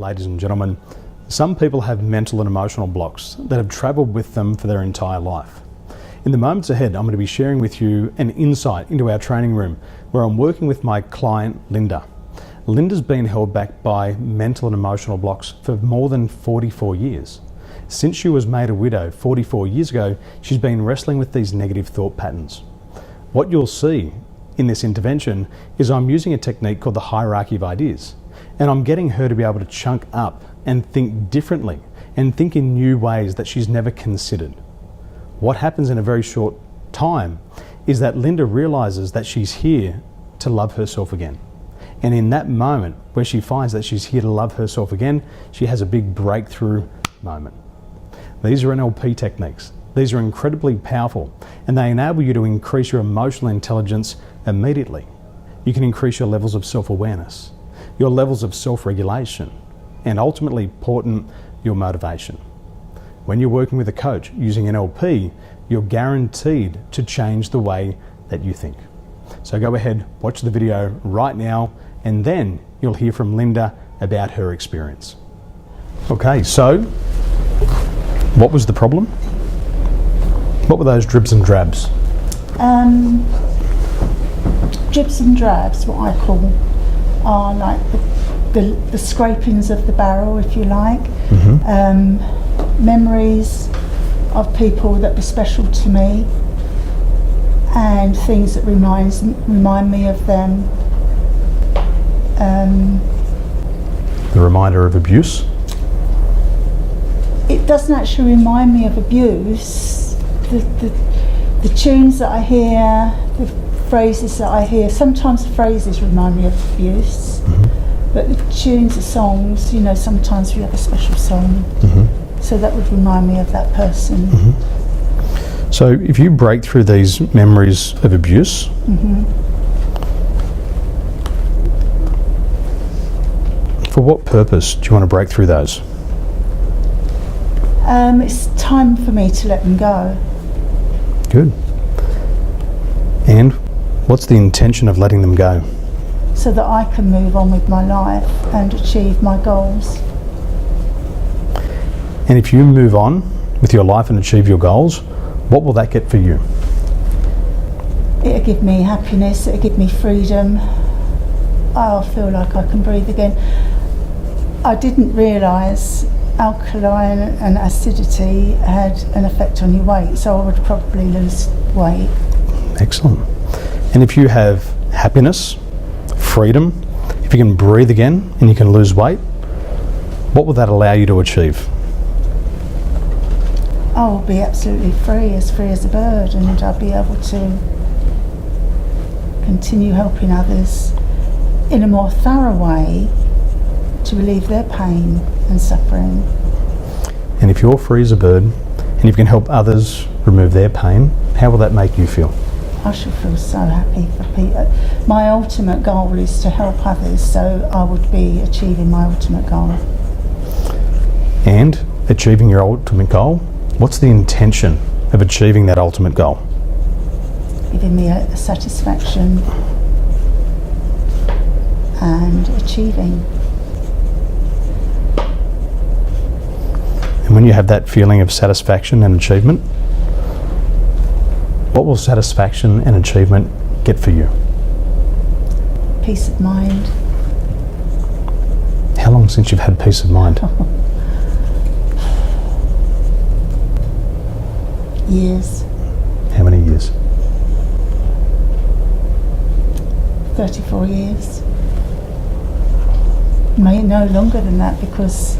Ladies and gentlemen, some people have mental and emotional blocks that have travelled with them for their entire life. In the moments ahead, I'm going to be sharing with you an insight into our training room where I'm working with my client, Linda. Linda's been held back by mental and emotional blocks for more than 44 years. Since she was made a widow 44 years ago, she's been wrestling with these negative thought patterns. What you'll see in this intervention is I'm using a technique called the hierarchy of ideas, and I'm getting her to be able to chunk up and think differently and think in new ways that she's never considered. What happens in a very short time is that Linda realizes that she's here to love herself again. And in that moment where she finds that she's here to love herself again, she has a big breakthrough moment. These are NLP techniques. These are incredibly powerful, and they enable you to increase your emotional intelligence immediately. You can increase your levels of self-awareness, your levels of self-regulation, and ultimately important, your motivation. When you're working with a coach using NLP, you're guaranteed to change the way that you think. So go ahead, watch the video right now, and then you'll hear from Linda about her experience. Okay, so what was the problem? What were those dribs and drabs? Dribs and drabs, what I call, are like the scrapings of the barrel, if you like. Memories of people that were special to me, and things that remind me of them. The reminder of abuse? It doesn't actually remind me of abuse. The tunes that I hear, the phrases that I hear, sometimes phrases remind me of abuse, but the tunes, the songs, you know, sometimes we have a special song, so that would remind me of that person. So if you break through these memories of abuse, for what purpose do you want to break through those? It's time for me to let them go. Good. And what's the intention of letting them go? So that I can move on with my life and achieve my goals. And if you move on with your life and achieve your goals, what will that get for you? It'll give me happiness, it'll give me freedom. I'll feel like I can breathe again. I didn't realise alkaline and acidity had an effect on your weight, so I would probably lose weight. Excellent. And if you have happiness, freedom, if you can breathe again and you can lose weight, what will that allow you to achieve? I will be absolutely free as a bird, and I'll be able to continue helping others in a more thorough way to relieve their pain and suffering. And if you're free as a bird and if you can help others remove their pain, how will that make you feel? I should feel so happy for people. My ultimate goal is to help others, so I would be achieving my ultimate goal. And achieving your ultimate goal, what's the intention of achieving that ultimate goal? Giving me a satisfaction and achieving. And when you have that feeling of satisfaction and achievement, what will satisfaction and achievement get for you? Peace of mind. How long since you've had peace of mind? Years. How many years? 34 years. Maybe no longer than that, because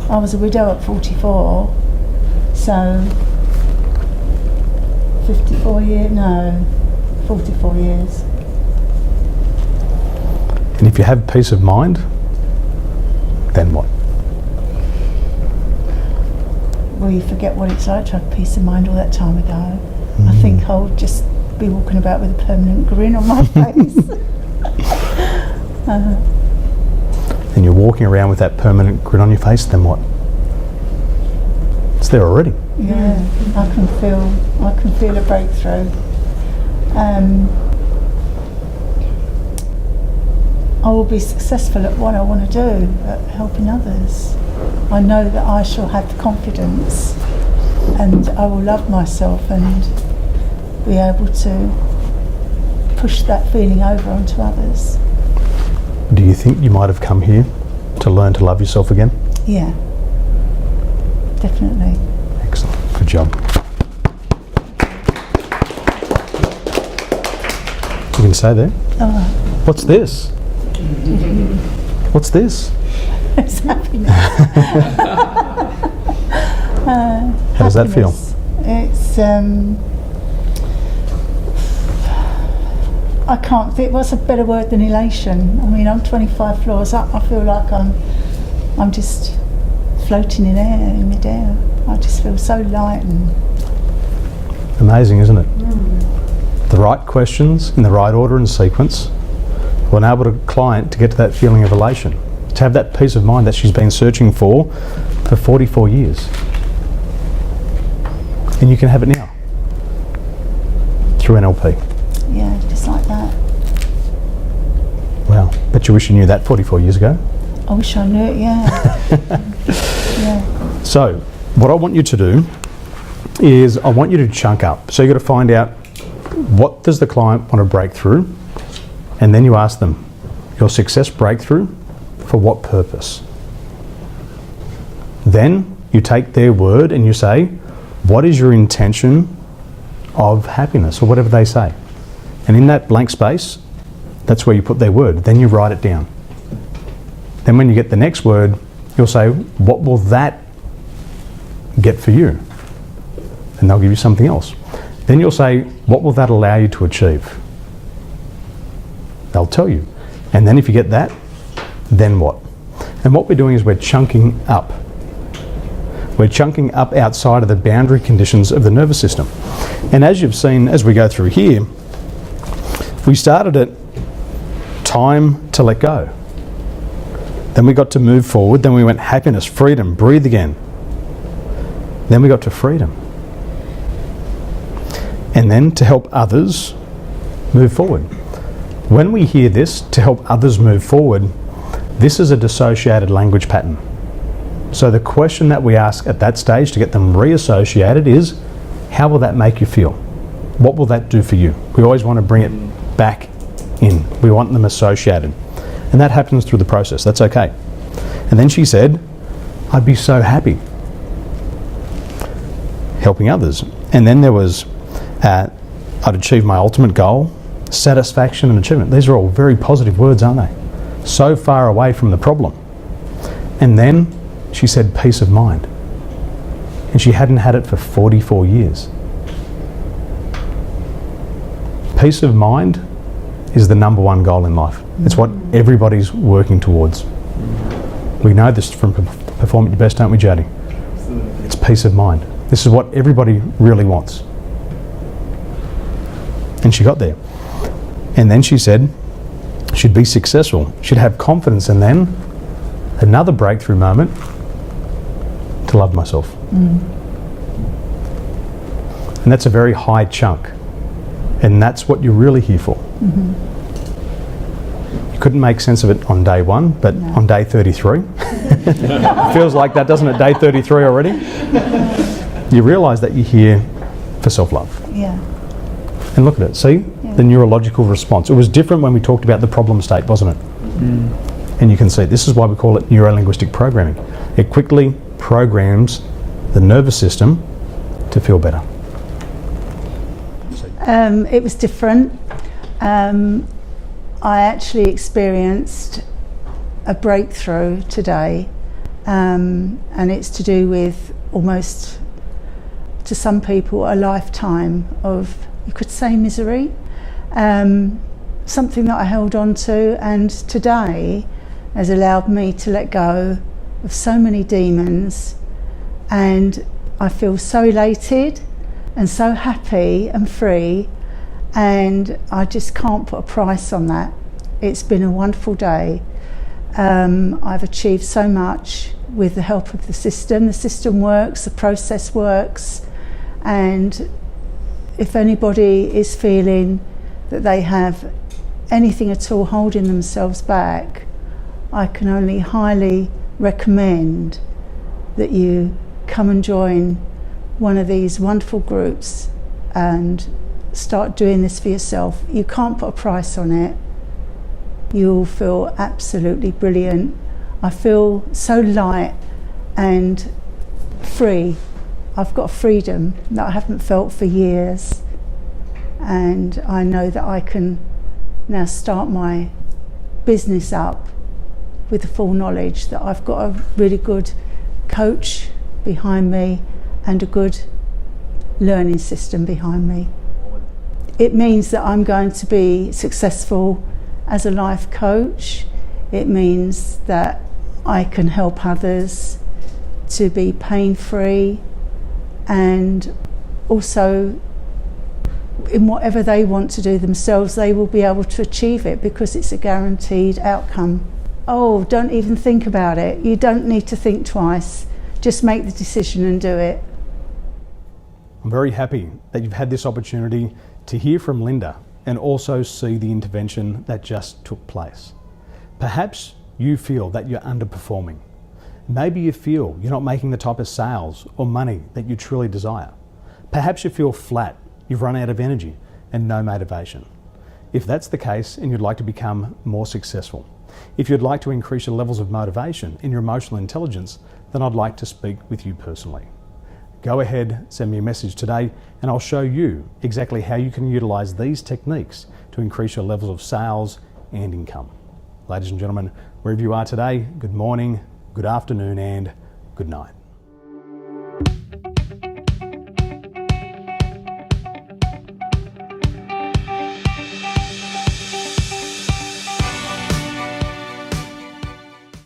I was a widow at 44, so 44 years, no, 44 years. And if you have peace of mind, then what? Well, you forget what it's like to have peace of mind all that time ago. I think I'll just be walking about with a permanent grin on my face. And you're walking around with that permanent grin on your face, then what? It's there already. Yeah, I can feel a I will be successful at what I want to do, at helping others. I know that I shall have the confidence, and I will love myself and be able to push that feeling over onto others. Do you think you might have come here to learn to love yourself again? Yeah, definitely. Excellent. Good job. You can say there. Oh, What's this? What's this? it's happiness. How does that feel? It's I can't think. What's a better word than elation? I mean, I'm 25 floors up. I feel like I'm just floating in air, in midair. I just feel so light and Amazing, isn't it? The right questions in the right order and sequence will enable the client to get to that feeling of elation, to have that peace of mind that she's been searching for 44 years. And you can have it now through NLP. yeah, just like that. Wow, bet you wish you knew that 44 years ago. I wish I knew it. Yeah. Yeah. So, what I want you to do is I want you to chunk up. So you've got to find out, what does the client want to break through? And then you ask them, your success breakthrough, for what purpose? Then you take their word and you say, what is your intention of happiness, or whatever they say? And in that blank space, that's where you put their word. Then you write it down. Then when you get the next word, you'll say, what will that get for you? And they'll give you something else. Then you'll say, what will that allow you to achieve? They'll tell you. And then if you get that, then what? And what we're doing is we're chunking up. We're chunking up outside of the boundary conditions of the nervous system. And as you've seen as we go through here, we started at time to let go. Then we got to move forward. Then we went happiness, freedom, breathe again. Then we got to freedom. And then to help others move forward. When we hear this, to help others move forward, this is a dissociated language pattern. So the question that we ask at that stage to get them reassociated is, how will that make you feel? What will that do for you? We always want to bring it back in. We want them associated. And that happens through the process. That's okay. And then she said, I'd be so happy helping others. And then there was, I'd achieve my ultimate goal, satisfaction and achievement. These are all very positive words, aren't they? So far away from the problem. And then she said peace of mind. And she hadn't had it for 44 years. Peace of mind is the number one goal in life. It's what everybody's working towards. We know this from Perform at Your Best, don't we, Jodie? It's peace of mind. This is what everybody really wants. And she got there. And then she said she'd be successful. She'd have confidence, and then another breakthrough moment, to love myself. And that's a very high chunk. And that's what you're really here for. You couldn't make sense of it on day one, but on day 33, feels like that, doesn't it? Day 33 already. You realise that you're here for self-love. Yeah. And look at it, see? Yeah. The neurological response. It was different when we talked about the problem state, wasn't it? And you can see, this is why we call it neuro-linguistic programming. It quickly programs the nervous system to feel better. It was different. I actually experienced a breakthrough today, and it's to do with almost, to some people, a lifetime of, you could say, misery. Something that I held on to, and today has allowed me to let go of so many demons, and I feel so elated and so happy and free, and I just can't put a price on that. It's been a wonderful day. I've achieved so much with the help of the system. The system works, the process works, and if anybody is feeling that they have anything at all holding themselves back, I can only highly recommend that you come and join one of these wonderful groups and start doing this for yourself. You can't put a price on it. You'll feel absolutely brilliant. I feel so light and free. I've got a freedom that I haven't felt for years, and I know that I can now start my business up with the full knowledge that I've got a really good coach behind me and a good learning system behind me. It means that I'm going to be successful as a life coach. It means that I can help others to be pain-free, and also in whatever they want to do themselves, they will be able to achieve it because it's a guaranteed outcome. Oh, don't even think about it. You don't need to think twice. Just make the decision and do it. I'm very happy that you've had this opportunity to hear from Linda and also see the intervention that just took place. Perhaps you feel that you're underperforming. Maybe you feel you're not making the type of sales or money that you truly desire. Perhaps you feel flat, you've run out of energy and no motivation. If that's the case and you'd like to become more successful, if you'd like to increase your levels of motivation in your emotional intelligence, then I'd like to speak with you personally. Go ahead, send me a message today, and I'll show you exactly how you can utilize these techniques to increase your levels of sales and income. Ladies and gentlemen, wherever you are today, good morning, good afternoon, and good night.